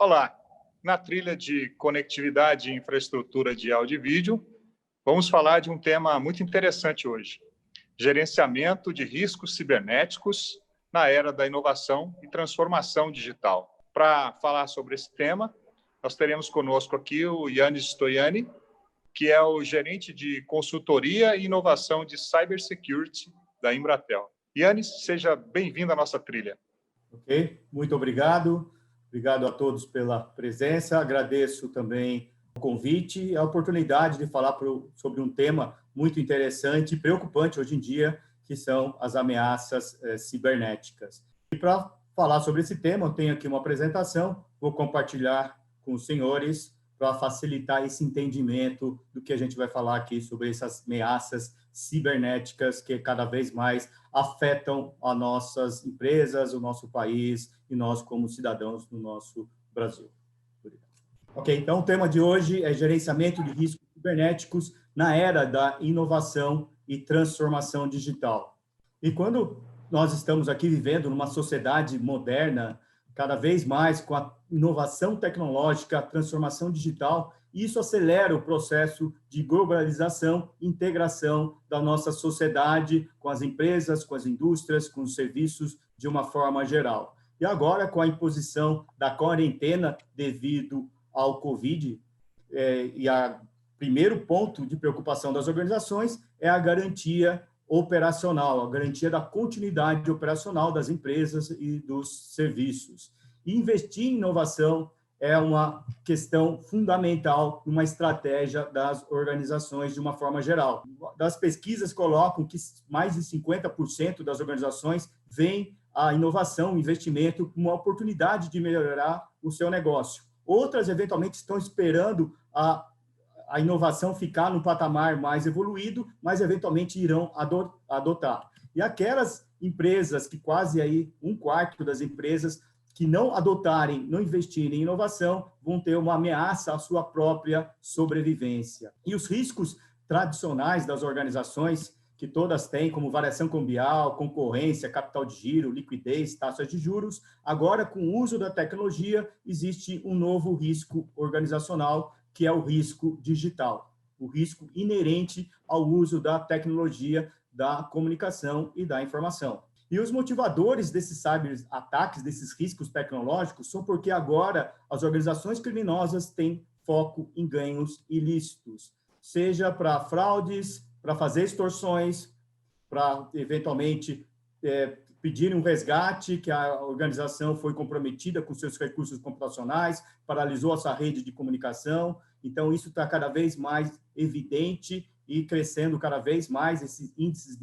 Olá, na trilha de conectividade e infraestrutura de áudio e vídeo, vamos falar de um tema muito interessante hoje: gerenciamento de riscos cibernéticos na era da inovação e transformação digital. Para falar sobre esse tema, nós teremos conosco aqui o Yannis Stoiani, que é o gerente de consultoria e inovação de cybersecurity da Embratel. Yannis, seja bem-vindo à nossa trilha. Ok, muito obrigado. Obrigado a todos pela presença. Agradeço também o convite e a oportunidade de falar sobre um tema muito interessante e preocupante hoje em dia, que são as ameaças cibernéticas. E para falar sobre esse tema, eu tenho aqui uma apresentação, vou compartilhar com os senhores para facilitar esse entendimento do que a gente vai falar aqui sobre essas ameaças cibernéticas que cada vez mais afetam as nossas empresas, o nosso país e nós como cidadãos do nosso Brasil. Ok, então o tema de hoje é gerenciamento de riscos cibernéticos na era da inovação e transformação digital. E quando nós estamos aqui vivendo numa sociedade moderna, cada vez mais com a inovação tecnológica, a transformação digital, isso acelera o processo de globalização e integração da nossa sociedade com as empresas, com as indústrias, com os serviços de uma forma geral. E agora, com a imposição da quarentena devido ao Covid, primeiro ponto de preocupação das organizações é a garantia operacional, a garantia da continuidade operacional das empresas e dos serviços. E investir em inovação é uma questão fundamental numa estratégia das organizações de uma forma geral. As pesquisas colocam que mais de 50% das organizações veem a inovação, o investimento, como uma oportunidade de melhorar o seu negócio. Outras, eventualmente, estão esperando a inovação ficar no patamar mais evoluído, mas, eventualmente, irão adotar. E aquelas empresas que quase aí 1/4 das empresas que não adotarem, não investirem em inovação, vão ter uma ameaça à sua própria sobrevivência. E os riscos tradicionais das organizações, que todas têm, como variação cambial, concorrência, capital de giro, liquidez, taxas de juros, agora, com o uso da tecnologia, existe um novo risco organizacional, que é o risco digital, o risco inerente ao uso da tecnologia, da comunicação e da informação. E os motivadores desses cyberataques, desses riscos tecnológicos, são porque agora as organizações criminosas têm foco em ganhos ilícitos, seja para fraudes, para fazer extorsões, para, eventualmente, pedir um resgate, que a organização foi comprometida com seus recursos computacionais, paralisou a sua rede de comunicação. Então, isso está cada vez mais evidente e crescendo cada vez mais esses índices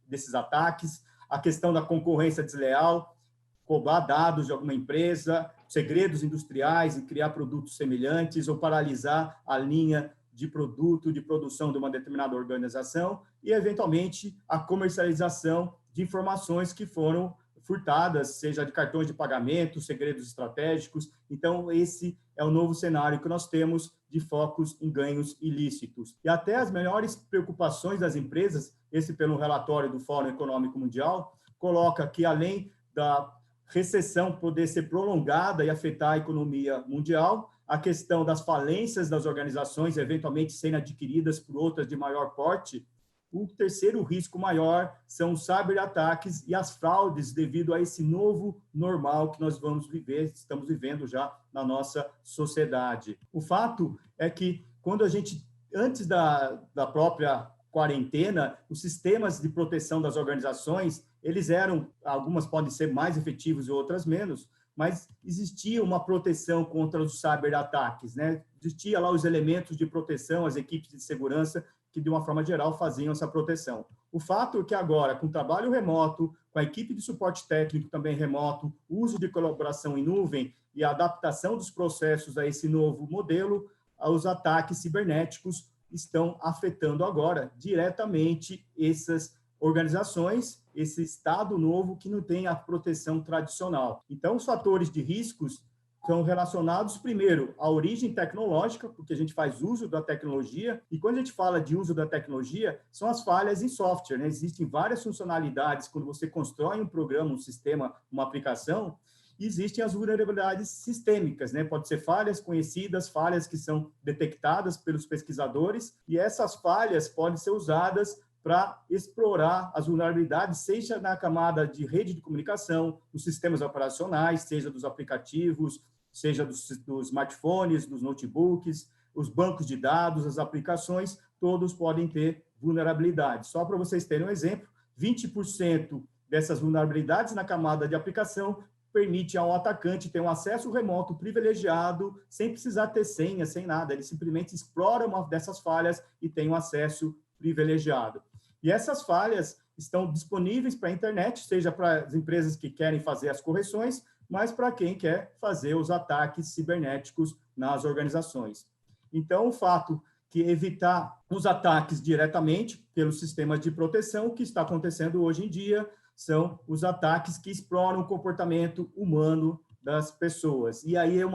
desses ataques. A questão da concorrência desleal, roubar dados de alguma empresa, segredos industriais e criar produtos semelhantes ou paralisar a linha de produto, de produção de uma determinada organização e, eventualmente, a comercialização de informações que foram furtadas, seja de cartões de pagamento, segredos estratégicos. Então, esse é o novo cenário que nós temos de focos em ganhos ilícitos. E até as melhores preocupações das empresas, esse pelo relatório do Fórum Econômico Mundial, coloca que, além da recessão poder ser prolongada e afetar a economia mundial, a questão das falências das organizações, eventualmente sendo adquiridas por outras de maior porte, o terceiro risco maior são os cyberataques e as fraudes devido a esse novo normal que nós vamos viver, estamos vivendo já na nossa sociedade. O fato é que, quando a gente, antes da própria quarentena, os sistemas de proteção das organizações, eles eram, algumas podem ser mais efetivos e outras menos, mas existia uma proteção contra os cyberataques, né? Existia lá os elementos de proteção, as equipes de segurança, que, de uma forma geral, faziam essa proteção. O fato é que agora, com trabalho remoto, com a equipe de suporte técnico também remoto, uso de colaboração em nuvem e a adaptação dos processos a esse novo modelo, os ataques cibernéticos estão afetando agora diretamente essas organizações, esse estado novo que não tem a proteção tradicional. Então, os fatores de riscos são relacionados, primeiro, à origem tecnológica, porque a gente faz uso da tecnologia, e quando a gente fala de uso da tecnologia, são as falhas em software, né? Existem várias funcionalidades quando você constrói um programa, um sistema, uma aplicação, E existem as vulnerabilidades sistêmicas, né? Pode ser falhas conhecidas, falhas que são detectadas pelos pesquisadores, e essas falhas podem ser usadas para explorar as vulnerabilidades, seja na camada de rede de comunicação, dos sistemas operacionais, seja dos aplicativos, seja dos smartphones, dos notebooks, os bancos de dados, as aplicações, todos podem ter vulnerabilidades. Só para vocês terem um exemplo, 20% dessas vulnerabilidades na camada de aplicação permite ao atacante ter um acesso remoto privilegiado, sem precisar ter senha, sem nada. Ele simplesmente explora uma dessas falhas e tem um acesso privilegiado. E essas falhas estão disponíveis para a internet, seja para as empresas que querem fazer as correções, mas para quem quer fazer os ataques cibernéticos nas organizações. Então, o fato que evitar os ataques diretamente pelos sistemas de proteção, o que está acontecendo hoje em dia são os ataques que exploram o comportamento humano das pessoas. E aí é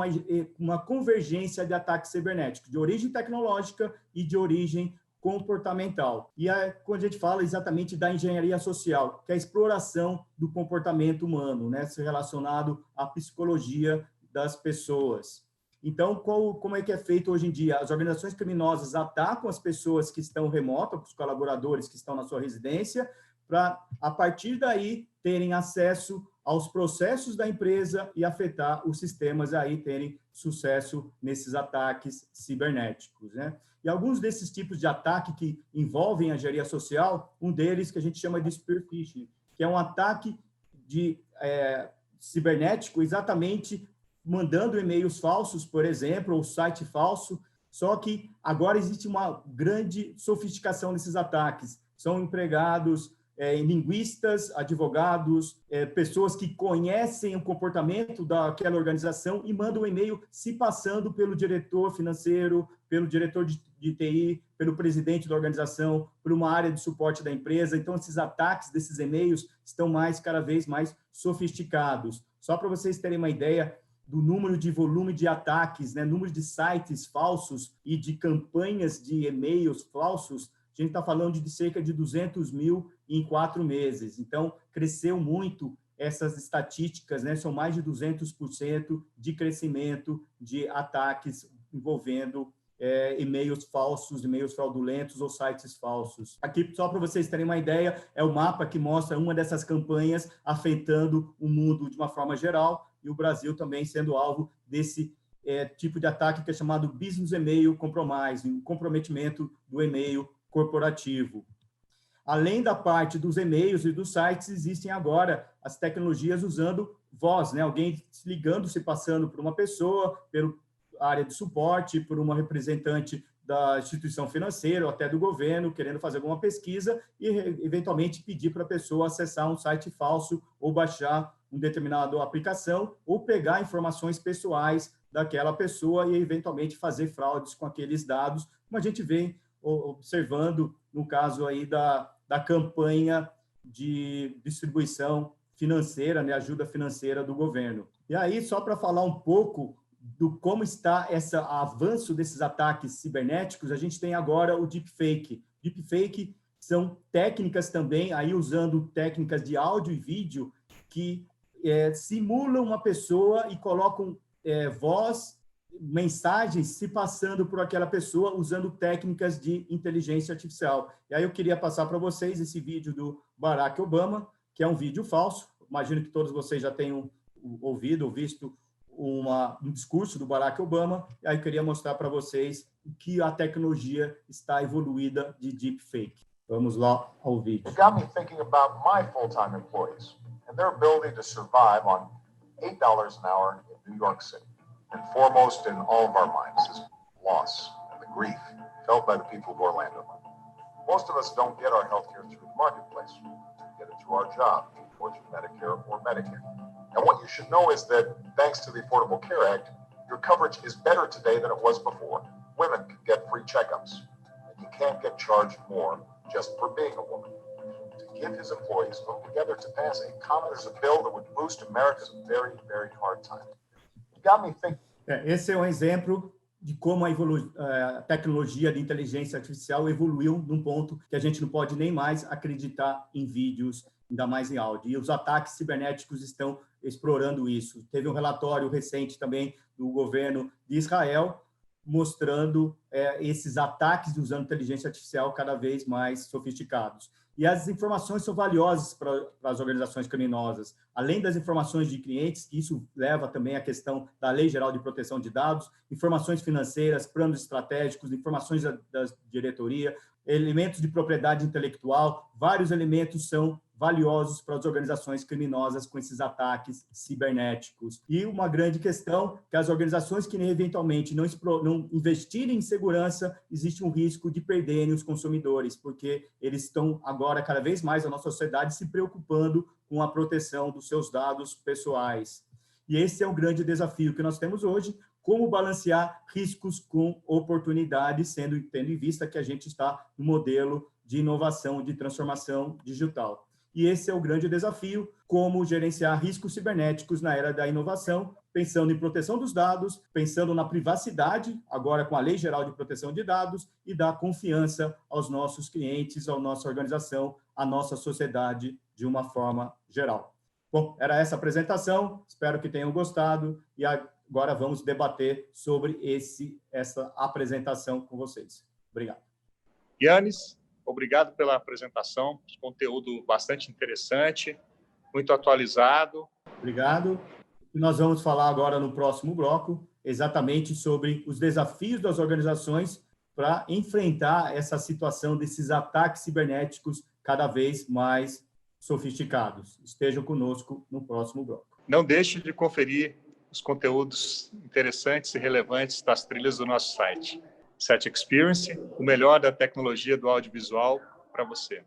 uma convergência de ataques cibernéticos, de origem tecnológica e de origem comportamental. E quando a gente fala exatamente da engenharia social, que é a exploração do comportamento humano, né, relacionado à psicologia das pessoas. Então, como é que é feito hoje em dia? As organizações criminosas atacam as pessoas que estão remotas, os colaboradores que estão na sua residência, para, a partir daí, terem acesso aos processos da empresa e afetar os sistemas, aí terem sucesso nesses ataques cibernéticos, né? E alguns desses tipos de ataque que envolvem a engenharia social, um deles que a gente chama de spear phishing, que é um ataque cibernético exatamente mandando e-mails falsos, por exemplo, ou site falso, só que agora existe uma grande sofisticação nesses ataques. São empregados linguistas, advogados, pessoas que conhecem o comportamento daquela organização e mandam um e-mail se passando pelo diretor financeiro, pelo diretor de TI, pelo presidente da organização, por uma área de suporte da empresa. Então, esses ataques desses e-mails estão cada vez mais sofisticados. Só para vocês terem uma ideia do número de volume de ataques, né, número de sites falsos e de campanhas de e-mails falsos, a gente está falando de cerca de 200 mil em 4 meses. Então, cresceu muito essas estatísticas, né? São mais de 200% de crescimento de ataques envolvendo e-mails falsos, e-mails fraudulentos ou sites falsos. Aqui, só para vocês terem uma ideia, é o mapa que mostra uma dessas campanhas afetando o mundo de uma forma geral, e o Brasil também sendo alvo desse tipo de ataque que é chamado Business Email Compromise, um comprometimento do e-mail corporativo. Além da parte dos e-mails e dos sites, existem agora as tecnologias usando voz, né? Alguém ligando, se passando por uma pessoa, pela área de suporte, por uma representante da instituição financeira ou até do governo, querendo fazer alguma pesquisa e, eventualmente, pedir para a pessoa acessar um site falso ou baixar uma determinada aplicação ou pegar informações pessoais daquela pessoa e, eventualmente, fazer fraudes com aqueles dados, como a gente vem observando no caso aí da campanha de distribuição financeira, né, ajuda financeira do governo. E aí, só para falar um pouco do como está esse avanço desses ataques cibernéticos, a gente tem agora o deepfake. Deepfake são técnicas também, aí usando técnicas de áudio e vídeo, que simulam uma pessoa e colocam voz, mensagens se passando por aquela pessoa usando técnicas de inteligência artificial. E aí eu queria passar para vocês esse vídeo do Barack Obama, que é um vídeo falso. Imagino que todos vocês já tenham ouvido ou visto um discurso do Barack Obama. E aí eu queria mostrar para vocês que a tecnologia está evoluída de deepfake. Vamos lá ao vídeo. It got me thinking about my full-time employees and their ability to survive on $8 an hour in New York City. And foremost in all of our minds is loss and the grief felt by the people of Orlando. Most of us don't get our health care through the marketplace. We get it through our job, or through Medicare or Medicare. And what you should know is that thanks to the Affordable Care Act, your coverage is better today than it was before. Women can get free checkups, and you can't get charged more just for being a woman. To give his employees vote together to pass a bill that would boost America's very, very hard time. Esse é um exemplo de como a tecnologia de inteligência artificial evoluiu num ponto que a gente não pode nem mais acreditar em vídeos, ainda mais em áudio. E os ataques cibernéticos estão explorando isso. Teve um relatório recente também do governo de Israel mostrando esses ataques usando inteligência artificial cada vez mais sofisticados. E as informações são valiosas para as organizações criminosas. Além das informações de clientes, que isso leva também à questão da Lei Geral de Proteção de Dados, informações financeiras, planos estratégicos, informações da diretoria, elementos de propriedade intelectual, vários elementos são valiosos para as organizações criminosas com esses ataques cibernéticos. E uma grande questão, que as organizações que eventualmente não investirem em segurança, existe um risco de perderem os consumidores, porque eles estão agora, cada vez mais, a nossa sociedade se preocupando com a proteção dos seus dados pessoais. E esse é o grande desafio que nós temos hoje, como balancear riscos com oportunidades, tendo em vista que a gente está no modelo de inovação, de transformação digital. E esse é o grande desafio, como gerenciar riscos cibernéticos na era da inovação, pensando em proteção dos dados, pensando na privacidade, agora com a Lei Geral de Proteção de Dados, e dar confiança aos nossos clientes, à nossa organização, à nossa sociedade de uma forma geral. Bom, era essa a apresentação, espero que tenham gostado, e agora vamos debater sobre essa apresentação com vocês. Obrigado. Yannis, obrigado pela apresentação, conteúdo bastante interessante, muito atualizado. Obrigado. E nós vamos falar agora no próximo bloco exatamente sobre os desafios das organizações para enfrentar essa situação desses ataques cibernéticos cada vez mais sofisticados. Estejam conosco no próximo bloco. Não deixe de conferir os conteúdos interessantes e relevantes das trilhas do nosso site. Set Experience, o melhor da tecnologia do audiovisual para você.